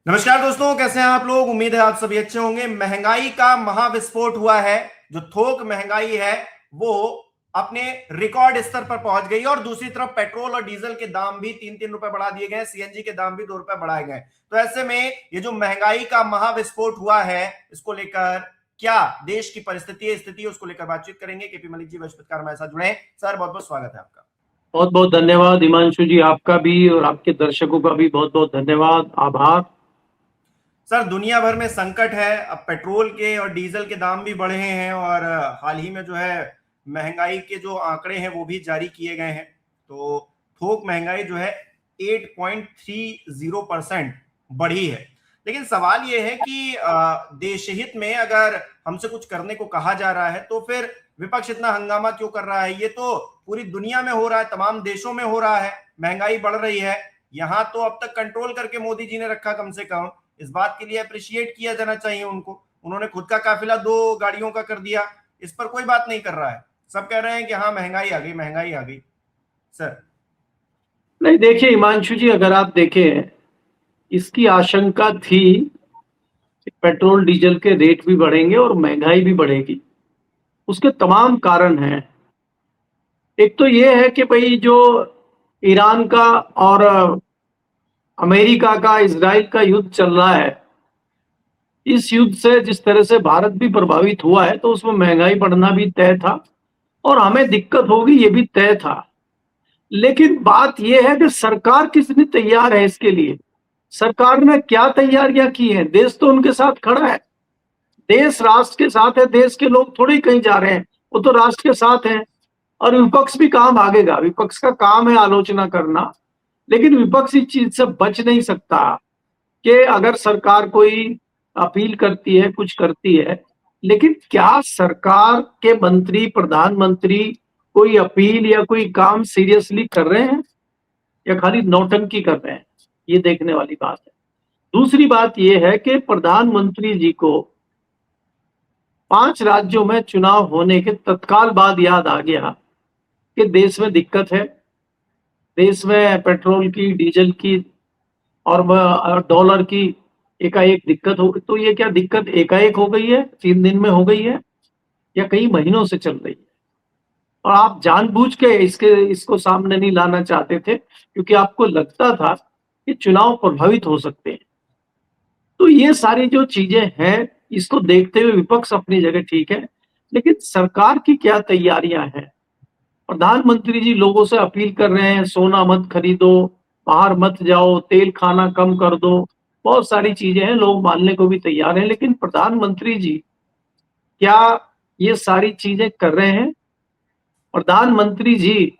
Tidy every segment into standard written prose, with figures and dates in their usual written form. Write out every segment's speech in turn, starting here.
नमस्कार दोस्तों, कैसे हैं आप लोग। उम्मीद है आप सभी अच्छे होंगे। महंगाई का महाविस्फोट हुआ है। जो थोक महंगाई है वो अपने रिकॉर्ड स्तर पर पहुंच गई है और दूसरी तरफ पेट्रोल और डीजल के दाम भी 3-3 रुपए बढ़ा दिए गए, सीएनजी के दाम भी 2 रुपए बढ़ाए गए। तो ऐसे में ये जो महंगाई का महाविस्फोट हुआ है, इसको लेकर क्या देश की परिस्थिति स्थिति है, उसको लेकर बातचीत करेंगे। केपी मलिक जी वरिष्ठ हमारे साथ जुड़े। सर, बहुत बहुत स्वागत है आपका। बहुत बहुत धन्यवाद हिमांशु जी, आपका भी और आपके दर्शकों का भी बहुत बहुत धन्यवाद, आभार। सर, दुनिया भर में संकट है। अब पेट्रोल के और डीजल के दाम भी बढ़े हैं और हाल ही में जो है महंगाई के जो आंकड़े हैं वो भी जारी किए गए हैं। तो थोक महंगाई जो है 8.30% बढ़ी है। लेकिन सवाल ये है कि देश हित में अगर हमसे कुछ करने को कहा जा रहा है तो फिर विपक्ष इतना हंगामा क्यों कर रहा है। ये तो पूरी दुनिया में हो रहा है, तमाम देशों में हो रहा है। महंगाई बढ़ रही है। यहाँ तो अब तक कंट्रोल करके मोदी जी ने रखा। कम से कम इस बात के लिए अप्रिशिएट किया जाना चाहिए उनको। उन्होंने खुद का काफिला 2 गाड़ियों का कर दिया। इस पर कोई बात नहीं कर रहा है। सब कह रहे हैं कि हाँ, महंगाई आ गई, महंगाई आ गई। सर, नहीं, देखिए हिमांशु जी, अगर आप देखें, इसकी आशंका थी कि पेट्रोल डीजल के रेट भी बढ़ेंगे और महंगाई भी बढ़ेगी। उसके तमाम कारण हैं। एक तो ये है कि भाई जो ईरान का और अमेरिका का इजराइल का युद्ध चल रहा है, इस युद्ध से जिस तरह से भारत भी प्रभावित हुआ है, तो उसमें महंगाई बढ़ना भी तय था और हमें दिक्कत होगी ये भी तय था। लेकिन बात यह है कि सरकार कितनी तैयार है इसके लिए। सरकार ने क्या तैयारियां की हैं? देश तो उनके साथ खड़ा है, देश राष्ट्र के साथ है। देश के लोग थोड़े ही कहीं जा रहे हैं, वो तो राष्ट्र के साथ हैं। और विपक्ष भी कहां भागेगा? विपक्ष का काम है आलोचना करना, लेकिन विपक्ष इस चीज से बच नहीं सकता कि अगर सरकार कोई अपील करती है, कुछ करती है, लेकिन क्या सरकार के मंत्री, प्रधानमंत्री कोई अपील या कोई काम सीरियसली कर रहे हैं या खाली नौटंकी कर रहे हैं? ये देखने वाली बात है। दूसरी बात यह है कि प्रधानमंत्री जी को 5 राज्यों में चुनाव होने के तत्काल बाद याद आ गया कि देश में दिक्कत है। देश में पेट्रोल की, डीजल की और डॉलर की एकाएक दिक्कत हो गई। तो ये क्या दिक्कत एकाएक हो गई है, 3 दिन में हो गई है, या कई महीनों से चल रही है? और आप जानबूझ के इसको सामने नहीं लाना चाहते थे, क्योंकि आपको लगता था कि चुनाव प्रभावित हो सकते हैं। तो ये सारी जो चीजें हैं, इसको देखते हुए विपक्ष अपनी जगह ठीक है, लेकिन सरकार की क्या तैयारियां हैं? प्रधानमंत्री जी लोगों से अपील कर रहे हैं, सोना मत खरीदो, बाहर मत जाओ, तेल खाना कम कर दो। बहुत सारी चीजें हैं, लोग मानने को भी तैयार हैं, लेकिन प्रधानमंत्री जी क्या ये सारी चीजें कर रहे हैं? प्रधानमंत्री जी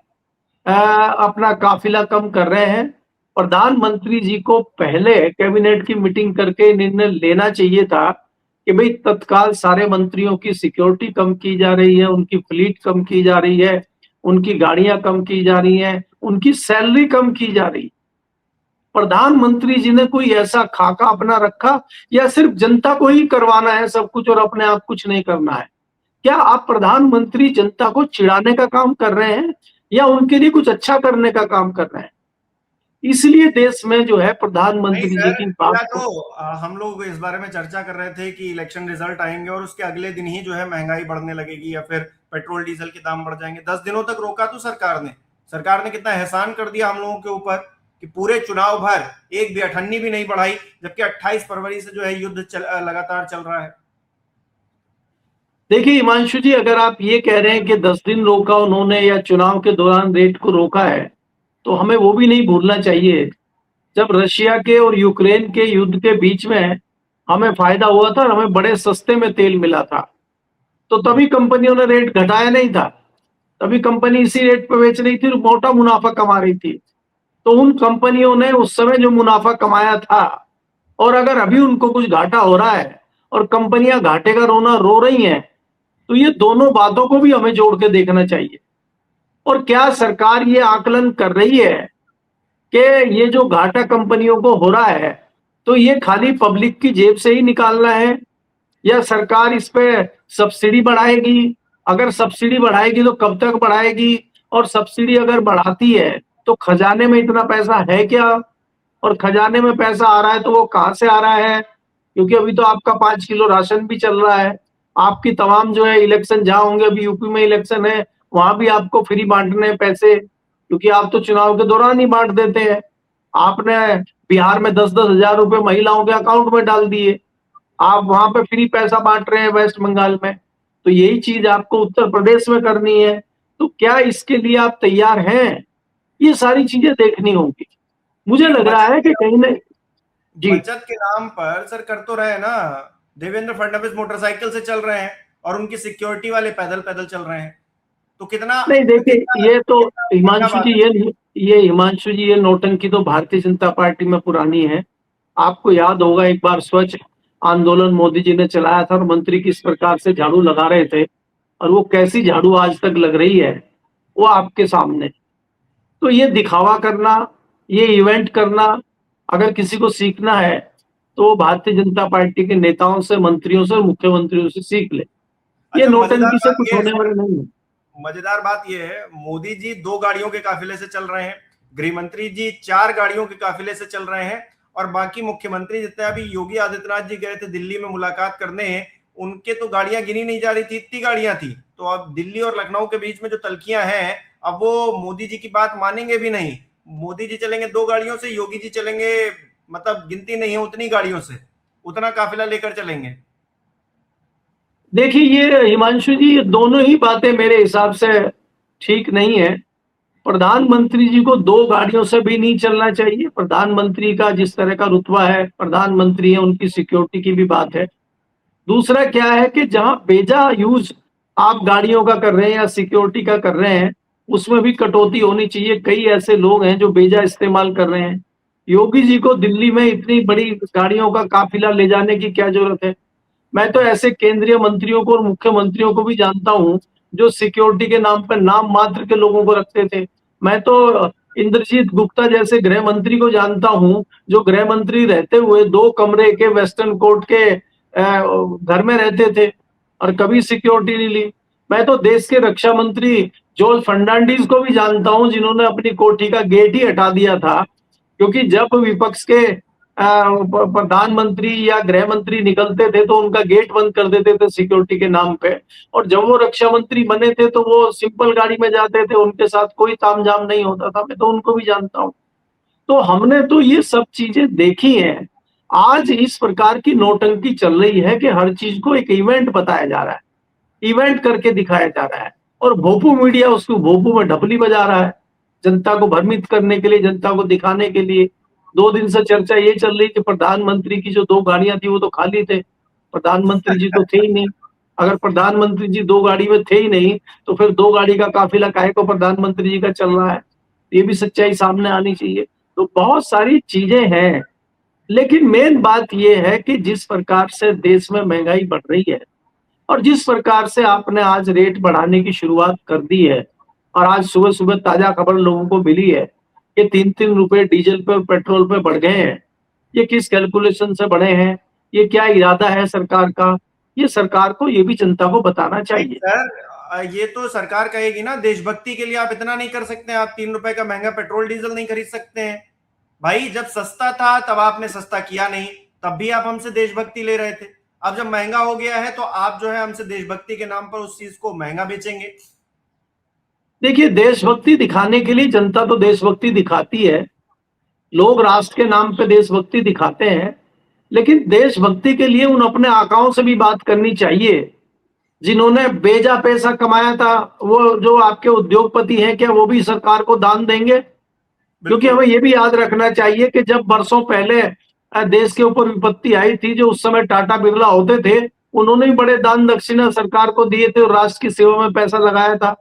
अपना काफिला कम कर रहे हैं। प्रधानमंत्री जी को पहले कैबिनेट की मीटिंग करके निर्णय लेना चाहिए था कि भाई तत्काल सारे मंत्रियों की सिक्योरिटी कम की जा रही है, उनकी फ्लीट कम की जा रही है, उनकी गाड़ियां कम की जा रही हैं, उनकी सैलरी कम की जा रही। प्रधानमंत्री जी ने कोई ऐसा खाका अपना रखा, या सिर्फ जनता को ही करवाना है सब कुछ और अपने आप कुछ नहीं करना है? क्या आप प्रधानमंत्री जनता को चिढ़ाने का काम कर रहे हैं या उनके लिए कुछ अच्छा करने का काम कर रहे हैं? इसलिए देश में जो है नहीं प्रधानमंत्री जी सर, की बात पूरा को। तो हम लोग इस बारे में चर्चा कर रहे थे कि इलेक्शन रिजल्ट आएंगे और उसके अगले दिन ही जो है महंगाई बढ़ने लगेगी या फिर पेट्रोल डीजल के दाम बढ़ जाएंगे। 10 दिनों तक रोका तो सरकार ने कितना एहसान कर दिया हम लोगों के ऊपर कि पूरे चुनाव भर एक भी अठन्नी भी नहीं बढ़ाई, जबकि 28 फरवरी से जो है युद्ध लगातार चल रहा है। देखिए हिमांशु जी, अगर आप ये कह रहे हैं कि 10 दिन रोका उन्होंने या चुनाव के दौरान रेट को रोका है, तो हमें वो भी नहीं भूलना चाहिए जब रशिया के और यूक्रेन के युद्ध के बीच में हमें फायदा हुआ था और हमें बड़े सस्ते में तेल मिला था, तो तभी कंपनियों ने रेट घटाया नहीं था। तभी कंपनी इसी रेट पे बेच रही थी और मोटा मुनाफा कमा रही थी। तो उन कंपनियों ने उस समय जो मुनाफा कमाया था, और अगर अभी उनको कुछ घाटा हो रहा है और कंपनियां घाटे का रोना रो रही हैं, तो ये दोनों बातों को भी हमें जोड़ के देखना चाहिए। और क्या सरकार ये आकलन कर रही है कि ये जो घाटा कंपनियों को हो रहा है, तो ये खाली पब्लिक की जेब से ही निकालना है, या सरकार इस पे सब्सिडी बढ़ाएगी? अगर सब्सिडी बढ़ाएगी तो कब तक बढ़ाएगी? और सब्सिडी अगर बढ़ाती है तो खजाने में इतना पैसा है क्या और खजाने में पैसा आ रहा है तो वो कहाँ से आ रहा है? क्योंकि अभी तो आपका 5 किलो राशन भी चल रहा है। आपकी तमाम जो है इलेक्शन जहां होंगे, अभी यूपी में इलेक्शन है, वहां भी आपको फ्री बांटने हैं पैसे, क्योंकि आप तो चुनाव के दौरान ही बांट देते हैं। आपने बिहार में 10-10 हजार रुपए महिलाओं के अकाउंट में डाल दिए, आप वहां पे फ्री पैसा बांट रहे हैं वेस्ट बंगाल में। तो यही चीज आपको उत्तर प्रदेश में करनी है, तो क्या इसके लिए आप तैयार हैं? ये सारी चीजें देखनी होंगी। मुझे नहीं, लग रहा है कि कहीं ना जी बचत के नाम पर सर कर तो रहे हैं ना। देवेंद्र फडणवीस मोटरसाइकिल से चल रहे हैं और उनकी सिक्योरिटी वाले पैदल पैदल चल रहे हैं। तो कितना नहीं, देखिए, कितना ये तो कितना बढ़िया हिमांशु बात जी, है। ये हिमांशु जी, ये नौटंकी तो भारतीय जनता पार्टी में पुरानी है। आपको याद होगा एक बार स्वच्छ आंदोलन मोदी जी ने चलाया था और मंत्री किस प्रकार से झाड़ू लगा रहे थे, और वो कैसी झाड़ू आज तक लग रही है, वो आपके सामने। तो ये दिखावा करना, ये इवेंट करना, अगर किसी को सीखना है तो वो भारतीय जनता पार्टी के नेताओं से, मंत्रियों से और मुख्यमंत्रियों से सीख ले। ये अच्छा, मजेदार नौटंकी से बात कुछ यह है होने सर, वाला नहीं है। मजेदार बात यह है, मोदी जी 2 गाड़ियों के काफिले से चल रहे हैं, गृह मंत्री जी 4 गाड़ियों के काफिले से चल रहे हैं, और बाकी मुख्यमंत्री जितने अभी योगी आदित्यनाथ जी गए थे दिल्ली में मुलाकात करने, उनके तो गाड़ियां गिनी नहीं जा रही थी, इतनी गाड़ियां थी। तो अब दिल्ली और लखनऊ के बीच में जो तलखियां हैं, अब वो मोदी जी की बात मानेंगे भी नहीं। मोदी जी चलेंगे 2 गाड़ियों से, योगी जी चलेंगे, मतलब गिनती नहीं है उतनी गाड़ियों से, उतना काफिला लेकर चलेंगे। देखिए, ये हिमांशु जी, ये दोनों ही बातें मेरे हिसाब से ठीक नहीं है। प्रधानमंत्री जी को 2 गाड़ियों से भी नहीं चलना चाहिए। प्रधानमंत्री का जिस तरह का रुतबा है, प्रधानमंत्री है, उनकी सिक्योरिटी की भी बात है। दूसरा क्या है कि जहां बेजा यूज आप गाड़ियों का कर रहे हैं या सिक्योरिटी का कर रहे हैं, उसमें भी कटौती होनी चाहिए। कई ऐसे लोग हैं जो बेजा इस्तेमाल कर रहे हैं। योगी जी को दिल्ली में इतनी बड़ी गाड़ियों का काफिला ले जाने की क्या जरूरत है? मैं तो ऐसे केंद्रीय मंत्रियों को और मुख्यमंत्रियों को भी जानता हूं जो सिक्योरिटी के नाम पर नाम मात्र के लोगों को रखते थे। मैं तो इंद्रजीत गुप्ता जैसे गृह मंत्री को जानता हूं, जो गृह मंत्री रहते हुए 2 कमरे के वेस्टर्न कोर्ट के घर में रहते थे और कभी सिक्योरिटी नहीं ली। मैं तो देश के रक्षा मंत्री जॉर्ज फर्नांडिस को भी जानता हूं, जिन्होंने अपनी कोठी का गेट ही हटा दिया था, क्योंकि जब विपक्ष के प्रधानमंत्री या गृह मंत्री निकलते थे तो उनका गेट बंद कर देते थे सिक्योरिटी के नाम पे। और जब वो रक्षा मंत्री बने थे तो वो सिंपल गाड़ी में जाते थे, उनके साथ कोई तामझाम नहीं होता था। मैं तो उनको भी जानता हूँ। तो हमने तो ये सब चीजें देखी हैं। आज इस प्रकार की नौटंकी चल रही है कि हर चीज को एक इवेंट बताया जा रहा है, इवेंट करके दिखाया जा रहा है, और भोपू मीडिया उसको भोपू में ढपली बजा रहा है, जनता को भ्रमित करने के लिए, जनता को दिखाने के लिए। 2 दिन से चर्चा ये चल रही थी, प्रधानमंत्री की जो 2 गाड़ियां थी वो तो खाली थे, प्रधानमंत्री जी तो थे ही नहीं। अगर प्रधानमंत्री जी 2 गाड़ी में थे ही नहीं तो फिर 2 गाड़ी का काफिला काहे को प्रधानमंत्री जी का चल रहा है? ये भी सच्चाई सामने आनी चाहिए। तो बहुत सारी चीजें हैं, लेकिन मेन बात यह है कि जिस प्रकार से देश में महंगाई बढ़ रही है और जिस प्रकार से आपने आज रेट बढ़ाने की शुरुआत कर दी है, और आज सुबह सुबह ताजा खबर लोगों को मिली है कि 3-3 रुपए डीजल पे और पेट्रोल पे बढ़ गए हैं। ये किस कैलकुलेशन से बढ़े हैं? ये क्या इरादा है सरकार का? ये सरकार को, ये भी जनता को बताना नहीं चाहिए। सर, ये तो सरकार कहेगी ना, देशभक्ति के लिए आप इतना नहीं कर सकते, आप 3 रुपए का महंगा पेट्रोल डीजल नहीं खरीद सकते हैं। भाई जब सस्ता था तब आपने सस्ता किया नहीं, तब भी आप हमसे देशभक्ति ले रहे थे। अब जब महंगा हो गया है तो आप जो है हमसे देशभक्ति के नाम पर उस चीज को महंगा बेचेंगे। देखिए, देशभक्ति दिखाने के लिए जनता तो देशभक्ति दिखाती है, लोग राष्ट्र के नाम पे देशभक्ति दिखाते हैं, लेकिन देशभक्ति के लिए उन अपने आकाओं से भी बात करनी चाहिए जिन्होंने बेजा पैसा कमाया था। वो जो आपके उद्योगपति हैं, क्या वो भी सरकार को दान देंगे? क्योंकि बिल्कुल। हमें ये भी याद रखना चाहिए कि जब बरसों पहले देश के ऊपर विपत्ति आई थी, जो उस समय टाटा बिरला होते थे, उन्होंने भी बड़े दान दक्षिणा सरकार को दिए थे और राष्ट्र की सेवा में पैसा लगाया था।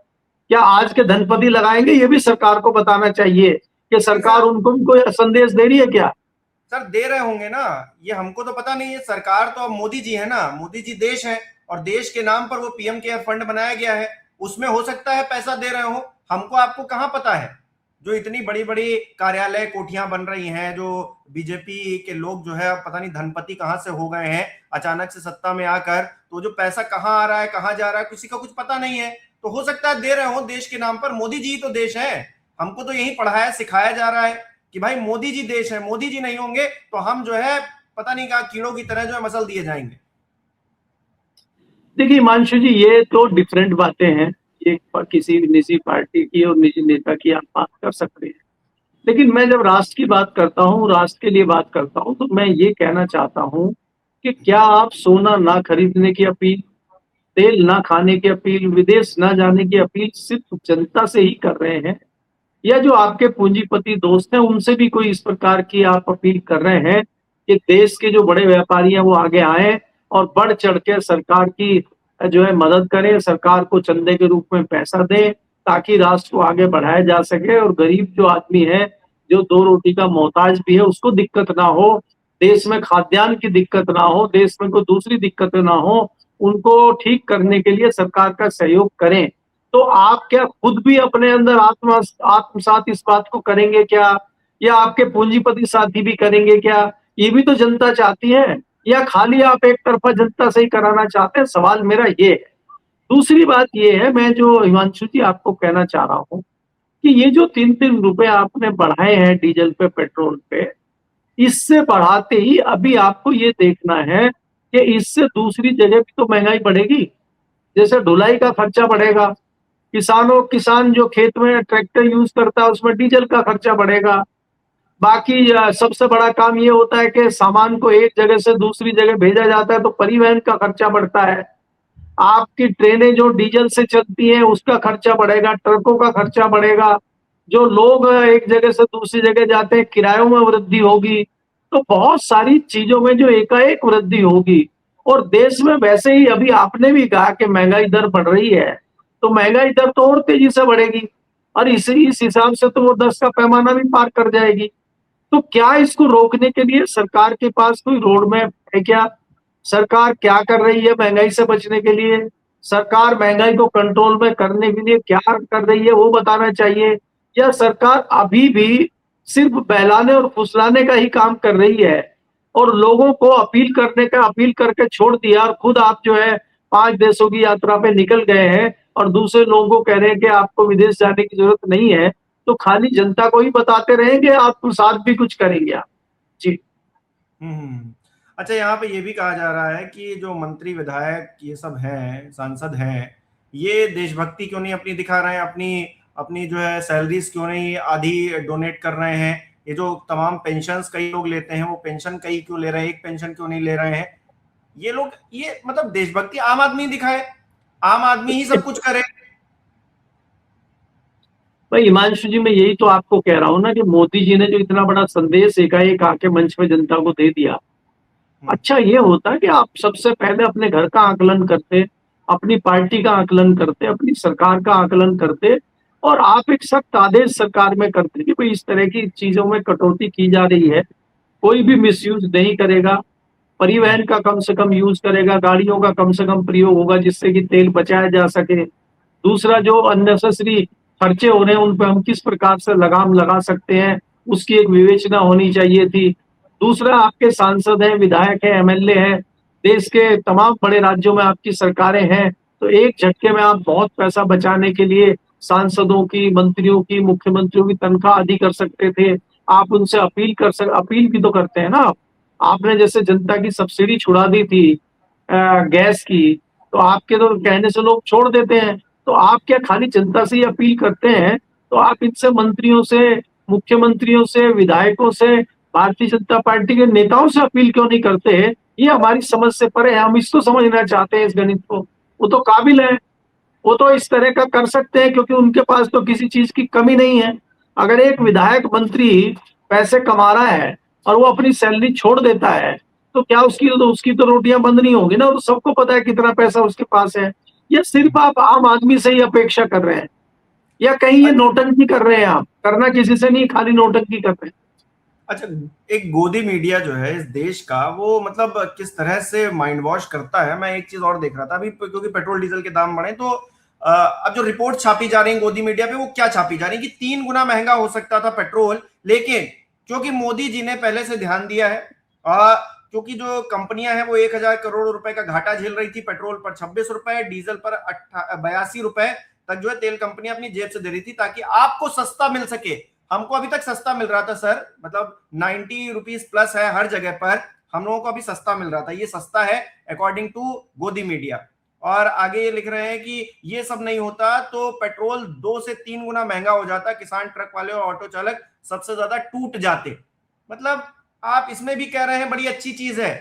क्या आज के धनपति लगाएंगे? ये भी सरकार को बताना चाहिए कि नहीं सरकार सर, उनको भी कोई संदेश दे रही है क्या? सर दे रहे होंगे ना, ये हमको तो पता नहीं है। सरकार तो अब मोदी जी है ना, मोदी जी देश है, और देश के नाम पर वो पीएम केयर फंड बनाया गया है, उसमें हो सकता है पैसा दे रहे हो। हमको आपको कहाँ पता है? जो इतनी बड़ी बड़ी कार्यालय कोठियां बन रही हैं, जो बीजेपी के लोग जो है पता नहीं धनपति कहाँ से हो गए हैं अचानक से सत्ता में आकर, तो जो पैसा कहाँ आ रहा है कहाँ जा रहा है किसी का कुछ पता नहीं है। तो हो सकता है दे रहे हो देश के नाम पर, मोदी जी तो देश है, हमको तो यही पढ़ाया सिखाया जा रहा है कि भाई मोदी जी देश है, मोदी जी नहीं होंगे तो हम जो है पता नहीं कहा कीड़ों की तरह जो है मसल दिए जाएंगे। देखिए हिमांशु जी, ये तो डिफरेंट बातें हैं। ये किसी निजी पार्टी की और निजी नेता की आप बात कर सकते हैं, लेकिन मैं जब राष्ट्र की बात करता हूँ, राष्ट्र के लिए बात करता हूँ, तो मैं ये कहना चाहता हूँ कि क्या आप सोना ना खरीदने की अपील, तेल ना खाने की अपील, विदेश ना जाने की अपील सिर्फ जनता से ही कर रहे हैं, या जो आपके पूंजीपति दोस्त हैं उनसे भी कोई इस प्रकार की आप अपील कर रहे हैं कि देश के जो बड़े व्यापारी हैं वो आगे आए और बढ़ चढ़ के सरकार की जो है मदद करें, सरकार को चंदे के रूप में पैसा दें, ताकि राष्ट्र को आगे बढ़ाया जा सके और गरीब जो आदमी है, जो दो रोटी का मोहताज भी है, उसको दिक्कत ना हो, देश में खाद्यान्न की दिक्कत ना हो, देश में कोई दूसरी दिक्कतें ना हो, उनको ठीक करने के लिए सरकार का सहयोग करें। तो आप क्या खुद भी अपने अंदर आत्मसात इस बात को करेंगे क्या, या आपके पूंजीपति साथी भी करेंगे क्या? ये भी तो जनता चाहती है, या खाली आप एक तरफा जनता से ही कराना चाहते हैं? सवाल मेरा ये है। दूसरी बात ये है, मैं जो हिमांशु जी आपको कहना चाह रहा हूँ कि ये जो 3-3 रुपए आपने बढ़ाए हैं डीजल पे, पेट्रोल पे, इससे बढ़ाते ही अभी आपको ये देखना है कि इससे दूसरी जगह भी तो महंगाई बढ़ेगी। जैसे ढुलाई का खर्चा बढ़ेगा, किसान जो खेत में ट्रैक्टर यूज करता है उसमें डीजल का खर्चा बढ़ेगा। बाकी सबसे बड़ा काम ये होता है कि सामान को एक जगह से दूसरी जगह भेजा जाता है तो परिवहन का खर्चा बढ़ता है। आपकी ट्रेनें जो डीजल से चलती हैं उसका खर्चा बढ़ेगा, ट्रकों का खर्चा बढ़ेगा, जो लोग एक जगह से दूसरी जगह जाते हैं किरायों में वृद्धि होगी। तो बहुत सारी चीजों में जो एकाएक वृद्धि होगी, और देश में वैसे ही अभी आपने भी कहा कि महंगाई दर बढ़ रही है, तो महंगाई दर तो और तेजी से बढ़ेगी, और इस हिसाब से तो वो 10 का पैमाना भी पार कर जाएगी। तो क्या इसको रोकने के लिए सरकार के पास कोई रोड मैप है क्या? सरकार क्या कर रही है महंगाई से बचने के लिए? सरकार महंगाई को कंट्रोल में करने के लिए क्या कर रही है वो बताना चाहिए। या सरकार अभी भी सिर्फ बहलाने और फुसलाने का ही काम कर रही है, और लोगों को अपील करके छोड़ दिया, और खुद आप जो है 5 देशों की यात्रा पे निकल गए हैं और दूसरे लोगों को कह रहे हैं कि आपको विदेश जाने की जरूरत नहीं है, तो खाली जनता को ही बताते रहेंगे, आप साथ भी कुछ करेंगे आप? जी। अच्छा, यहाँ पे ये भी कहा जा रहा है कि जो मंत्री विधायक ये सब हैं, सांसद हैं, ये देशभक्ति क्यों नहीं अपनी दिखा रहे हैं, अपनी अपनी जो है सैलरीज क्यों नहीं आधी डोनेट कर रहे हैं? ये जो तमाम पेंशन्स कई लोग लेते हैं वो पेंशन कई क्यों ले रहे हैं, एक पेंशन क्यों नहीं ले रहे हैं? ये लोग, ये मतलब देशभक्ति आम आदमी दिखाए, आम आदमी ही सब कुछ करे। भाई हिमांशु जी, मैं यही तो आपको कह रहा हूँ ना कि मोदी जी ने जो इतना बड़ा संदेश एकाएक आके मंच पे जनता को दे दिया। अच्छा ये होता कि आप सबसे पहले अपने घर का आकलन करते, अपनी पार्टी का आकलन करते, अपनी सरकार का आकलन करते, और आप एक सख्त आदेश सरकार में करते कि भाई इस तरह की चीजों में कटौती की जा रही है, कोई भी मिसयूज नहीं करेगा, परिवहन का कम से कम यूज करेगा, गाड़ियों का कम से कम प्रयोग होगा जिससे कि तेल बचाया जा सके। दूसरा, जो अननेसेसरी खर्चे हो रहे हैं उन पर हम किस प्रकार से लगाम लगा सकते हैं, उसकी एक विवेचना होनी चाहिए थी। दूसरा, आपके सांसद हैं, विधायक हैं, एमएलए हैं, देश के तमाम बड़े राज्यों में आपकी सरकारें हैं, तो एक झटके में आप बहुत पैसा बचाने के लिए सांसदों की, मंत्रियों की, मुख्यमंत्रियों की तनख्वाह आदि कर सकते थे। आप उनसे अपील भी तो करते हैं ना आप। आपने जैसे जनता की सब्सिडी छुड़ा दी थी गैस की, तो आपके तो कहने से लोग छोड़ देते हैं। तो आप क्या खाली जनता से ही अपील करते हैं? तो आप इनसे, मंत्रियों से, मुख्यमंत्रियों से, विधायकों से, भारतीय जनता पार्टी के नेताओं से अपील क्यों नहीं करते? ये हमारी समझ से परे है, हम इसको समझना चाहते हैं, इस गणित को। वो तो काबिल है, वो तो इस तरह का कर सकते हैं क्योंकि उनके पास तो किसी चीज की कमी नहीं है। अगर एक विधायक मंत्री पैसे कमा रहा है और वो अपनी सैलरी छोड़ देता है, तो क्या उसकी तो रोटियां बंद नहीं होंगी ना? तो सबको पता है कितना पैसा उसके पास है। या सिर्फ आप आम आदमी से ही अपेक्षा कर रहे हैं, या कहीं ये नौटंकी कर रहे हैं? आप करना किसी से नहीं, खाली नौटंकी कर रहे हैं। अच्छा, एक गोदी मीडिया जो है इस देश का, वो मतलब किस तरह से माइंड वॉश करता है। मैं एक चीज और देख रहा था अभी, क्योंकि पेट्रोल डीजल के दाम बढ़े, तो अब जो रिपोर्ट छापी जा रही है गोदी मीडिया पे, वो क्या छापी जा रही है कि 3 गुना महंगा हो सकता था पेट्रोल, लेकिन क्योंकि मोदी जी ने पहले से ध्यान दिया है, क्योंकि जो कंपनियां हैं वो 1,000 करोड़ रुपए का घाटा झेल रही थी, पेट्रोल पर 26 रुपए, डीजल पर 82 रुपए तक जो है तेल कंपनियां अपनी जेब से दे रही थी ताकि आपको सस्ता मिल सके, हमको अभी तक सस्ता मिल रहा था सर, मतलब 90 रुपीज प्लस है हर जगह पर, हम लोगों को अभी सस्ता मिल रहा था, ये सस्ता है अकॉर्डिंग टू गोदी मीडिया। और आगे ये लिख रहे हैं कि ये सब नहीं होता तो पेट्रोल 2 से 3 गुना महंगा हो जाता, किसान, ट्रक वाले और ऑटो चालक सबसे ज्यादा टूट जाते। मतलब आप इसमें भी कह रहे हैं बड़ी अच्छी चीज है,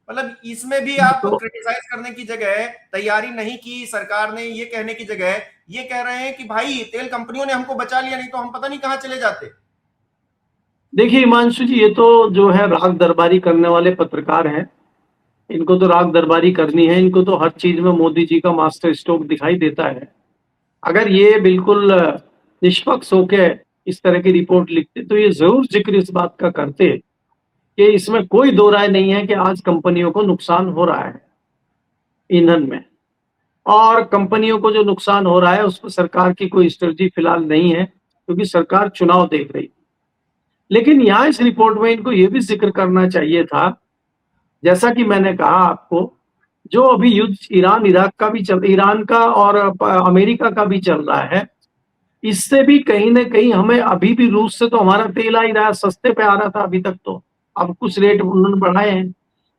मतलब इसमें भी आप तो क्रिटिसाइज करने की जगह, तैयारी नहीं की सरकार ने ये कहने की जगह, ये कह रहे हैं कि भाई तेल कंपनियों ने हमको बचा लिया, नहीं तो हम पता नहीं कहां चले जाते। देखिए हिमांशु जी, ये तो जो है राग दरबारी करने वाले पत्रकार हैं, इनको तो राग दरबारी करनी है, इनको तो हर चीज में मोदी जी का मास्टर स्ट्रोक दिखाई देता है। अगर ये बिल्कुल निष्पक्ष होके इस तरह की रिपोर्ट लिखते तो ये जरूर जिक्र इस बात का करते कि इसमें कोई दो राय नहीं है कि आज कंपनियों को नुकसान हो रहा है ईंधन में, और कंपनियों को जो नुकसान हो रहा है उस पर सरकार की कोई स्ट्रेटजी फिलहाल नहीं है, क्योंकि सरकार चुनाव देख रही। लेकिन यहाँ इस रिपोर्ट में इनको ये भी जिक्र करना चाहिए था, जैसा कि मैंने कहा आपको, जो अभी युद्ध ईरान इराक का भी ईरान का और अमेरिका का भी चल रहा है, इससे भी कहीं ना कहीं हमें अभी भी रूस से तो हमारा तेल आ ही रहा है, सस्ते पे आ रहा था अभी तक, तो अब कुछ रेट उन्होंने बढ़ाए हैं।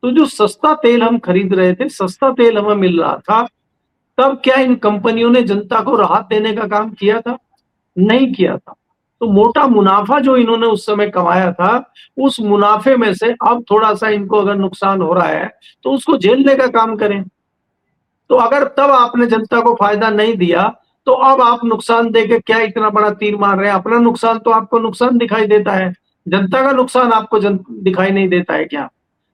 तो जो सस्ता तेल हम खरीद रहे थे, सस्ता तेल हमें मिल रहा था, तब क्या इन कंपनियों ने जनता को राहत देने का काम किया था? नहीं किया था। तो मोटा मुनाफा जो इन्होंने उस समय कमाया था, उस मुनाफे में से अब थोड़ा सा इनको अगर नुकसान हो रहा है तो उसको झेलने का काम करें। तो अगर तब आपने जनता को फायदा नहीं दिया तो अब आप नुकसान देके क्या इतना बड़ा तीर मार रहे हैं? अपना नुकसान तो आपको नुकसान दिखाई देता है, जनता का नुकसान आपको दिखाई नहीं देता है क्या?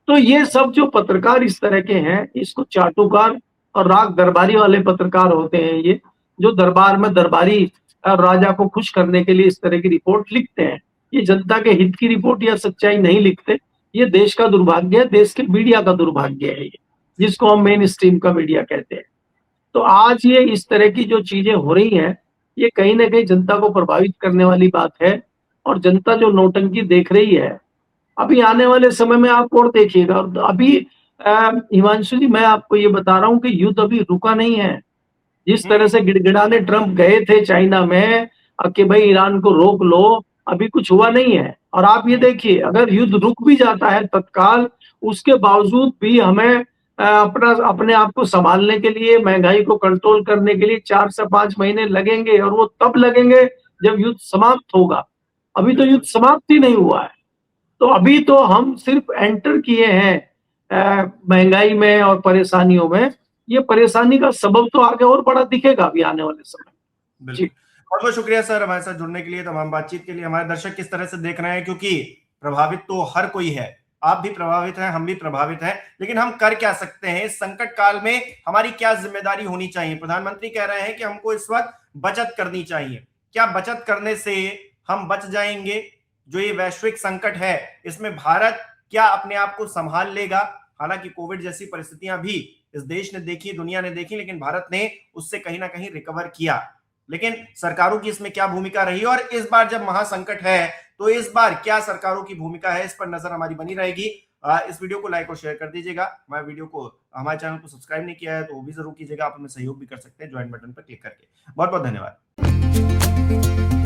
तो ये सब जो पत्रकार इस तरह के हैं, इसको चाटुकार और राग दरबारी वाले पत्रकार होते हैं ये, जो दरबार में दरबारी राजा को खुश करने के लिए इस तरह की रिपोर्ट लिखते हैं। ये जनता के हित की रिपोर्ट या सच्चाई नहीं लिखते। ये देश का दुर्भाग्य है, देश के मीडिया का दुर्भाग्य है ये, जिसको हम मेन स्ट्रीम का मीडिया कहते हैं। तो आज ये इस तरह की जो चीजें हो रही हैं, ये कहीं ना कहीं जनता को प्रभावित करने वाली बात है। और जनता जो नौटंकी देख रही है, अभी आने वाले समय में आप और देखिएगा। अभी हिमांशु जी, मैं आपको ये बता रहा हूँ कि युद्ध अभी रुका नहीं है। जिस तरह से गिड़गिड़ाने ट्रंप गए थे चाइना में कि भाई ईरान को रोक लो, अभी कुछ हुआ नहीं है। और आप ये देखिए, अगर युद्ध रुक भी जाता है तत्काल, उसके बावजूद भी हमें अपने आप को संभालने के लिए, महंगाई को कंट्रोल करने के लिए 4 से 5 महीने लगेंगे, और वो तब लगेंगे जब युद्ध समाप्त होगा। अभी तो युद्ध समाप्त ही नहीं हुआ है। तो अभी तो हम सिर्फ एंटर किए हैं महंगाई में और परेशानियों में। ये परेशानी का सबब तो आगे और बड़ा दिखेगा अभी आने वाले समय। बिल्कुल, बहुत बहुत शुक्रिया सर हमारे साथ जुड़ने के लिए, तमाम बातचीत के लिए। हमारे दर्शक किस तरह से देख रहे हैं, क्योंकि प्रभावित तो हर कोई है, आप भी प्रभावित हैं, हम भी प्रभावित हैं, लेकिन हम कर क्या सकते हैं इस संकट काल में? हमारी क्या जिम्मेदारी होनी चाहिए? प्रधानमंत्री कह रहे हैं कि हमको इस वक्त बचत करनी चाहिए। क्या बचत करने से हम बच जाएंगे? जो ये वैश्विक संकट है, इसमें भारत क्या अपने आप को संभाल लेगा? हालांकि कोविड जैसी परिस्थितियां भी इस देश ने देखी, दुनिया ने देखी, लेकिन भारत ने उससे कहीं ना कहीं रिकवर किया। लेकिन सरकारों की इसमें क्या भूमिका रही, और इस बार जब महासंकट है तो इस बार क्या सरकारों की भूमिका है, इस पर नजर हमारी बनी रहेगी। इस वीडियो को लाइक और शेयर कर दीजिएगा। हमारे चैनल को सब्सक्राइब नहीं किया है तो वो भी जरूर कीजिएगा। आप हमें सहयोग भी कर सकते हैं ज्वाइन बटन पर क्लिक करके। बहुत बहुत धन्यवाद।